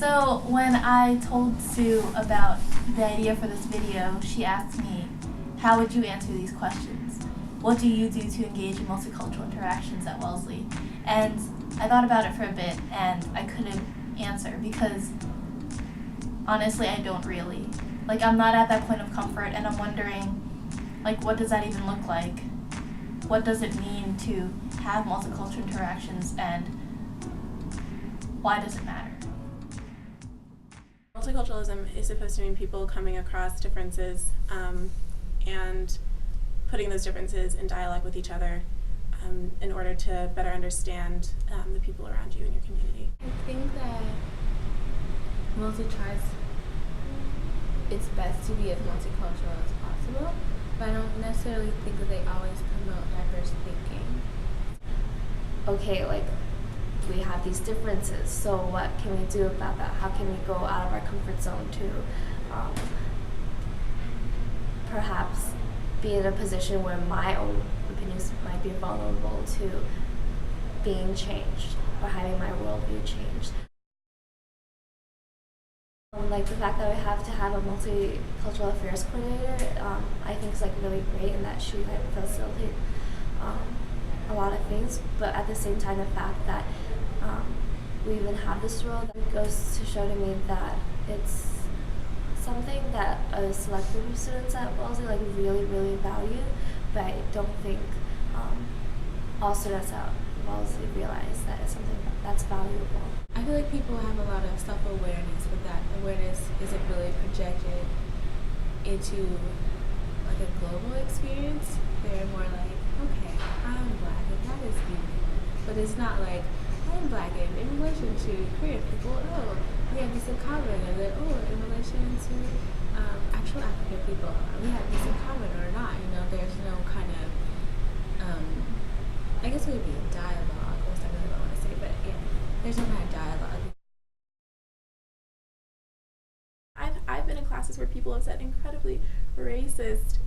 So when I told Sue about the idea for this video, she asked me, how would you answer these questions? What do you do to engage in multicultural interactions at Wellesley? And I thought about it for a bit and I couldn't answer because honestly I don't really. Like, I'm not at that point of comfort and I'm wondering, like, what does that even look like? What does it mean to have multicultural interactions and why does it matter? Multiculturalism is supposed to mean people coming across differences and putting those differences in dialogue with each other in order to better understand the people around you in your community. I think that Multi tries its best to be as multicultural as possible, but I don't necessarily think that they always promote diverse thinking. Okay, like, we have these differences, so what can we do about that? How can we go out of our comfort zone to perhaps be in a position where my own opinions might be vulnerable to being changed or having my worldview changed? Like the fact that we have to have a multicultural affairs coordinator, I think is like really great, and that she like facilitate a lot of things. But at the same time, the fact that we even have this role, that goes to show to me that it's something that a select group of students at Wellesley like really value, but I don't think all students at Wellesley realize that it's something that's valuable. I feel like people have a lot of self-awareness, but that awareness isn't really projected into like a global experience. They're more like, okay, I'm Black and that is beautiful. But it's not like, I'm Black and in relation to queer people, oh, we have this in common, and then, oh, in relation to actual African people, we have this in common or not. You know, there's no kind of, I guess it would be a dialogue or something I want to say, but yeah, there's no kind of dialogue. I've been in classes where people have said incredibly racist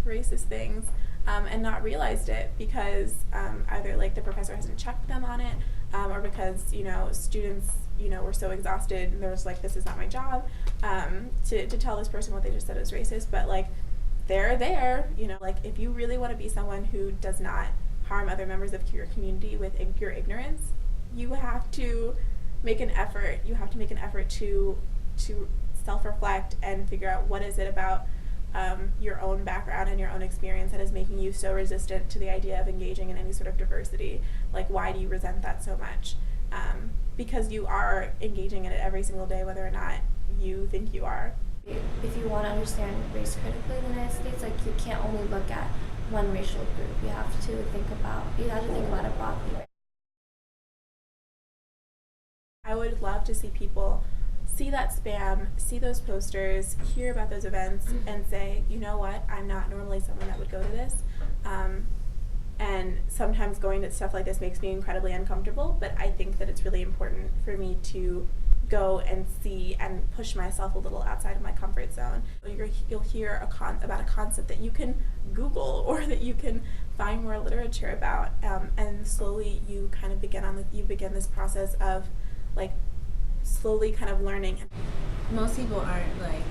things and not realized it because either like the professor hasn't checked them on it or because students were so exhausted and they was like, this is not my job to tell this person what they just said is racist. But like they're there, like if you really want to be someone who does not harm other members of your community with your ignorance, you have to make an effort. You have to make an effort to self-reflect and figure out what is it about your own background and your own experience that is making you so resistant to the idea of engaging in any sort of diversity. Like, why do you resent that so much? Because you are engaging in it every single day, whether or not you think you are. If you want to understand race critically in the United States, like, you can't only look at one racial group. You have to think about it broadly. I would love to see people see that spam, see those posters, hear about those events, and say, you know what, I'm not normally someone that would go to this. And sometimes going to stuff like this makes me incredibly uncomfortable, but I think that it's really important for me to go and see and push myself a little outside of my comfort zone. You'll hear about a concept that you can Google or that you can find more literature about, and slowly you kind of begin this process of like slowly kind of learning. Most people aren't like,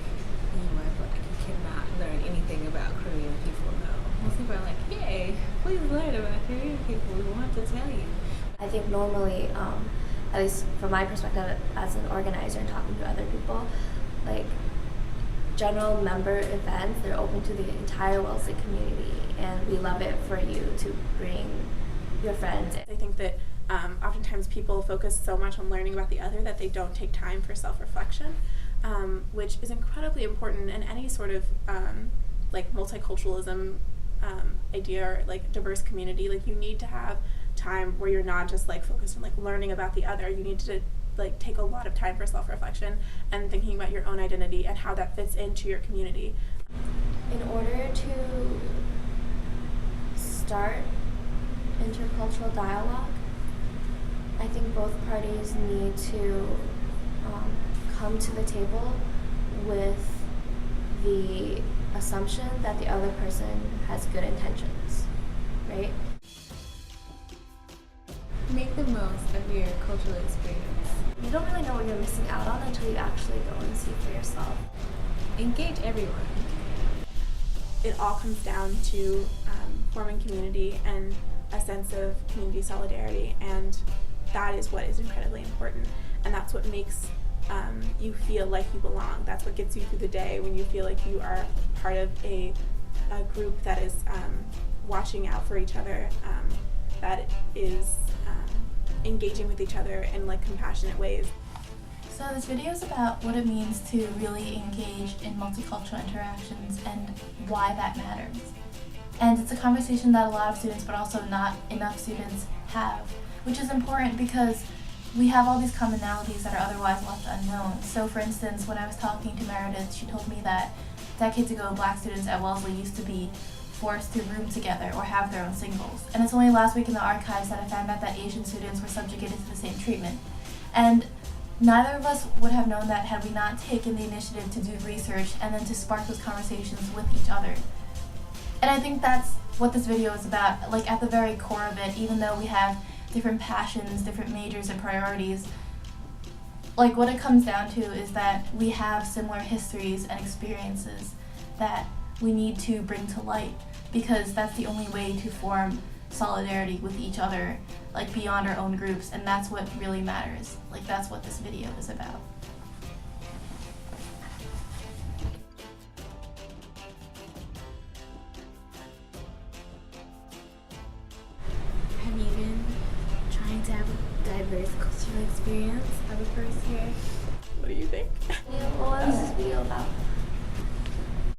you cannot learn anything about Korean people, no. Most people are like, yay, please learn about Korean people, we want to tell you. I think normally, at least from my perspective as an organizer and talking to other people, like general member events, they're open to the entire Wellesley community, and we love it for you to bring your friends in. I think that oftentimes people focus so much on learning about the other that they don't take time for self-reflection, which is incredibly important in any sort of like multiculturalism idea or like diverse community. Like, you need to have time where you're not just like focused on like learning about the other. You need to like take a lot of time for self-reflection and thinking about your own identity and how that fits into your community. In order to start intercultural dialogue, I think both parties need to come to the table with the assumption that the other person has good intentions, right? Make the most of your cultural experience. You don't really know what you're missing out on until you actually go and see for yourself. Engage everyone. It all comes down to forming community and a sense of community solidarity, and that is what is incredibly important, and that's what makes you feel like you belong. That's what gets you through the day, when you feel like you are part of a group that is watching out for each other, that is engaging with each other in like compassionate ways. So this video is about what it means to really engage in multicultural interactions and why that matters. And it's a conversation that a lot of students, but also not enough students, have, which is important because we have all these commonalities that are otherwise left unknown. So for instance, when I was talking to Meredith, she told me that decades ago, Black students at Wellesley used to be forced to room together or have their own singles. And it's only last week in the archives that I found out that Asian students were subjugated to the same treatment. And neither of us would have known that had we not taken the initiative to do research and then to spark those conversations with each other. And I think that's what this video is about. Like, at the very core of it, even though we have different passions, different majors and priorities, like what it comes down to is that we have similar histories and experiences that we need to bring to light, because that's the only way to form solidarity with each other, like beyond our own groups, and that's what really matters. Like, that's what this video is about. Have you been trying to have a diverse cultural experience of a first year? What do you think? What was this video about?